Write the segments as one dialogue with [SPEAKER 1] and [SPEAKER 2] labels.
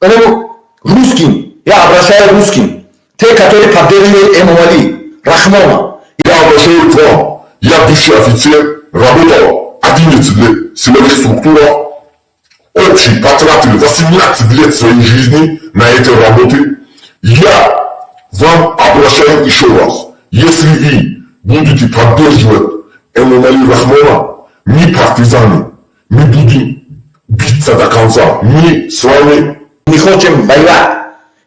[SPEAKER 1] Поэтому русским, я обращаюсь русским, те, которые поддерживают Эмомали, Рахмона.
[SPEAKER 2] Я обращаюсь к вам. Я бывший офицер, работал 11 лет в силовых структурах. Общий потратили 18 лет своей жизни на этой работе. Я вам обращаюсь еще раз. Если вы будете поддерживать Эмомали Рахмона, мы партизаны, мы будем биться до конца. Мы с вами
[SPEAKER 1] Не хотим воевать.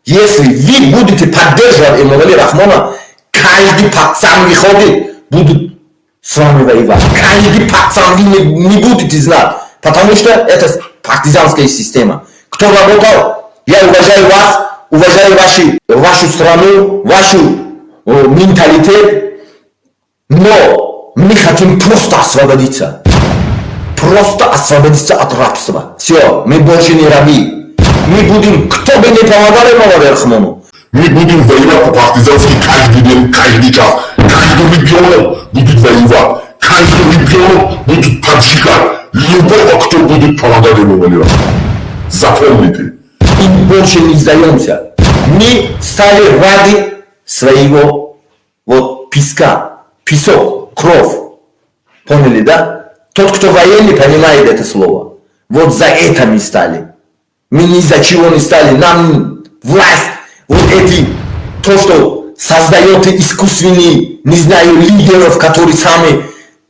[SPEAKER 1] Если вы будете поддерживать Эмомали Рахмона, каждый пацан выходит, будет с вами воевать. Каждый пацан вы не будете знать, потому что это партизанская система. Кто работал, я уважаю вас, уважаю вашу страну, вашу менталитет, но мы хотим просто освободиться. Просто освободиться от рабства. Все, мы больше не раби. Мы будем, кто бы не помогал Эмомали Рахмону.
[SPEAKER 2] Мы будем воевать по-партизански каждый день, каждый час. Каждый ребенок будет воевать. Каждый ребенок будет поджигать любого, кто будет помогать Эмомали. Запомните.
[SPEAKER 1] И больше не сдаемся. Мы стали ради своего песка. Песок, кровь. Поняли, да? Тот, кто военный, понимает это слово. Вот за это мы стали. Мы ни за чего не стали. Нам власть, то, что создает искусственные, не знаю, лидеров, которые сами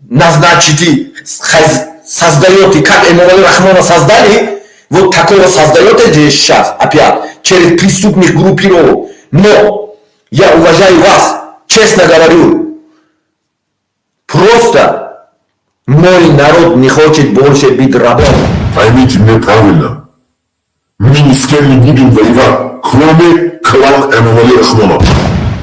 [SPEAKER 1] назначите, создает, и как Эмомали Рахмона создали, вот такого создает здесь сейчас, опять, через преступных группировок. Но я уважаю вас, честно говорю, просто мой народ не хочет больше быть рабом.
[SPEAKER 2] Поймите меня правильно. Мы ни с кем не будем воевать, кроме клана Эмомали Рахмона.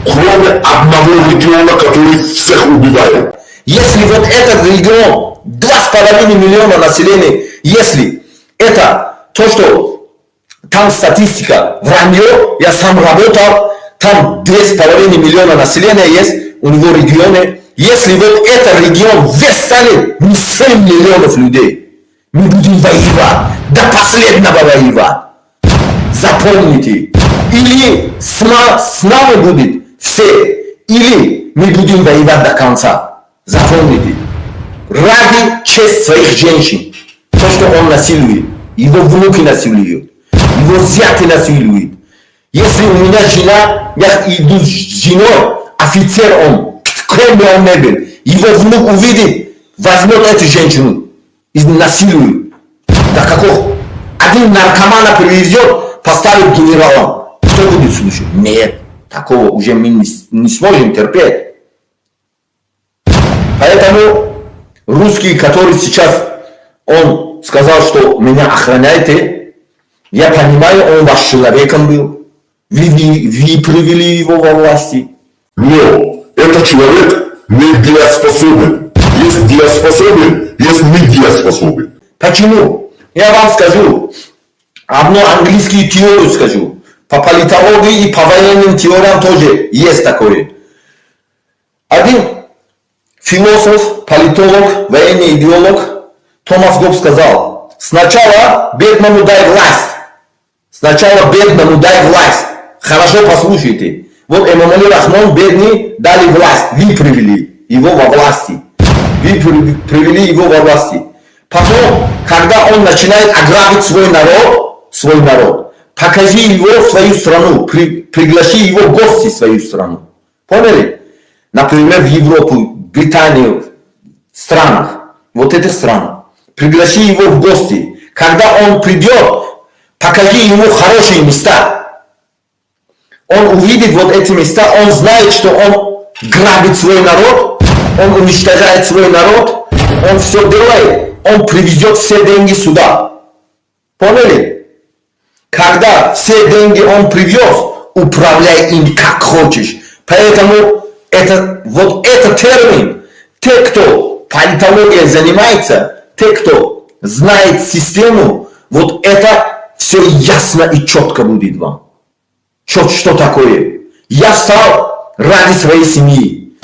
[SPEAKER 2] Кроме одного региона, который всех убивает.
[SPEAKER 1] Если вот этот регион, 2,5 миллиона населения, если это то, что там статистика вранье, я сам работал, там 2,5 миллиона населения есть у него регионе. Если вот этот регион весь станет не 7 миллионов людей, мы будем воевать, до последнего воевать. Запомните, или с нами будет все, или мы будем воевать до конца. Запомните, ради чести своих женщин, то, что он насилует, его внуки насилуют, его зяты насилуют. Если у меня жена, я иду с женой, офицер он, кроме он не был, его внук увидит, возьмет эту женщину и насилует. Да какого? Один наркомана привезет, поставит генералом. Кто будет слушать? Нет, такого уже мы не сможем терпеть. Поэтому русский, который сейчас, он сказал, что меня охраняете, я понимаю, он ваш человеком был. Вы привели его во власти.
[SPEAKER 2] Но этот человек не дееспособен. Есть дееспособен, есть не дееспособен.
[SPEAKER 1] Почему? Я вам скажу. Одну английскую теорию скажу. По политологии и по военным теориям тоже есть такое. Один философ, политолог, военный идеолог Томас Гоббс сказал: сначала бедному дай власть. Сначала бедному дай власть. Хорошо послушайте. Вот Эмомали Рахмон бедный дали власть. Вы привели его во власти. Вы привели его во власти. Потом, когда он начинает ограбить свой народ, покажи его в свою страну, пригласи его в гости в свою страну. Поняли? Например, в Европу, Британию, странах, вот эти страны. Пригласи его в гости. Когда он придет, покажи ему хорошие места. Он увидит вот эти места, он знает, что он грабит свой народ, он уничтожает свой народ, он все делает, он привезет все деньги сюда. Поняли? Когда все деньги он привез, управляй им как хочешь. Поэтому вот этот термин, те, кто политологией занимается, те, кто знает систему, вот это все ясно и четко будет вам. Что такое? Я стал ради своей семьи.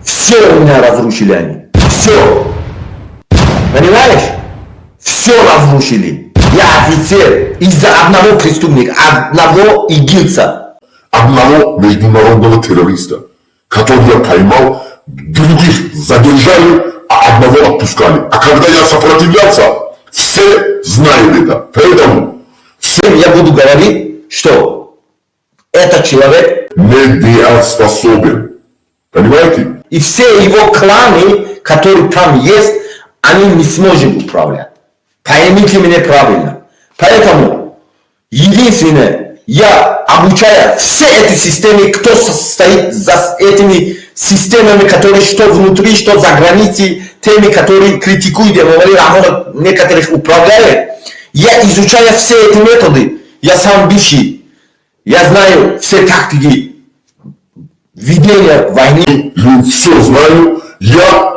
[SPEAKER 1] Все у меня разрушили они. Все. Понимаешь? Все разрушили. Я офицер из-за одного преступника, одного игильца.
[SPEAKER 2] Одного международного террориста, который я поймал, других задержали, а одного отпускали. А когда я сопротивлялся, все знают это. Поэтому
[SPEAKER 1] Всем я буду говорить, что этот человек
[SPEAKER 2] недееспособен. Понимаете?
[SPEAKER 1] и все его кланы, которые там есть, они не сможет управлять. Поймите меня правильно. Поэтому единственное, я обучаю все эти системы, кто стоит за этими системами, которые что внутри, что за границей, теми, которые критикуют, я говорю, а некоторых управляют. Я изучаю все эти методы. Я сам бывший. Я знаю все тактики ведения войны.
[SPEAKER 2] Я все знаю. Я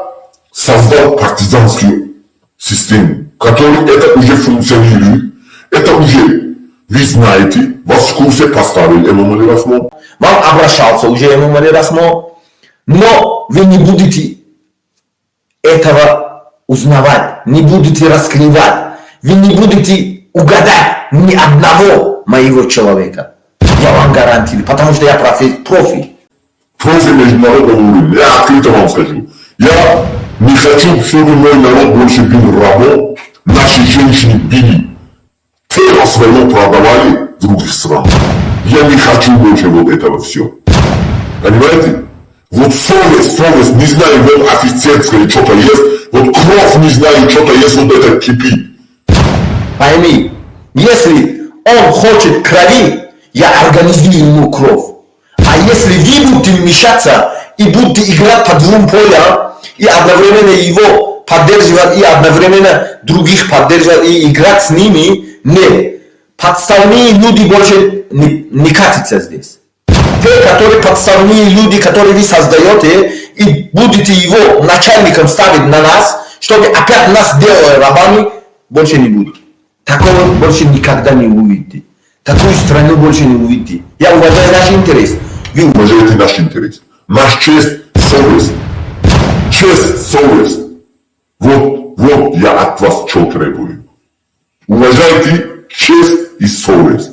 [SPEAKER 2] создал партизанскую систему, которая это уже функционирует. Это уже, вы знаете, вас в курсе поставил Эмомали Рахмон.
[SPEAKER 1] Вам обращался уже Эмомали Рахмон, но вы не будете этого узнавать, не будете раскрывать, вы не будете угадать ни одного моего человека. Я вам гарантирую, потому что я профи.
[SPEAKER 2] Профи международного уровня. Я открыто вам скажу. Я не хочу, чтобы мой народ больше был рабом. Наши женщины били. Тело своего продавали в других странах. Я не хочу больше вот этого все. Понимаете? Вот совесть, не знаю, вот офицерское что-то есть, вот кровь, не знаю, что-то есть, вот это кипит.
[SPEAKER 1] Пойми, если он хочет крови, я организую ему кровь. А если вы будете вмешаться и будете играть по двум полям, и одновременно его поддерживать, и одновременно других поддерживать, и играть с ними, нет. Подставные люди больше не катятся здесь. Те, которые подставные люди, которые вы создаете, и будете его начальником ставить на нас, чтобы опять нас делать рабами, больше не будет. Такого больше никогда не увидите. Такую страну больше не увидите. Я уважаю наш интерес. Вы
[SPEAKER 2] уважаете наш интерес. Наш честь, совесть. Честь, совесть. Вот я от вас что требую. Уважайте честь и совесть.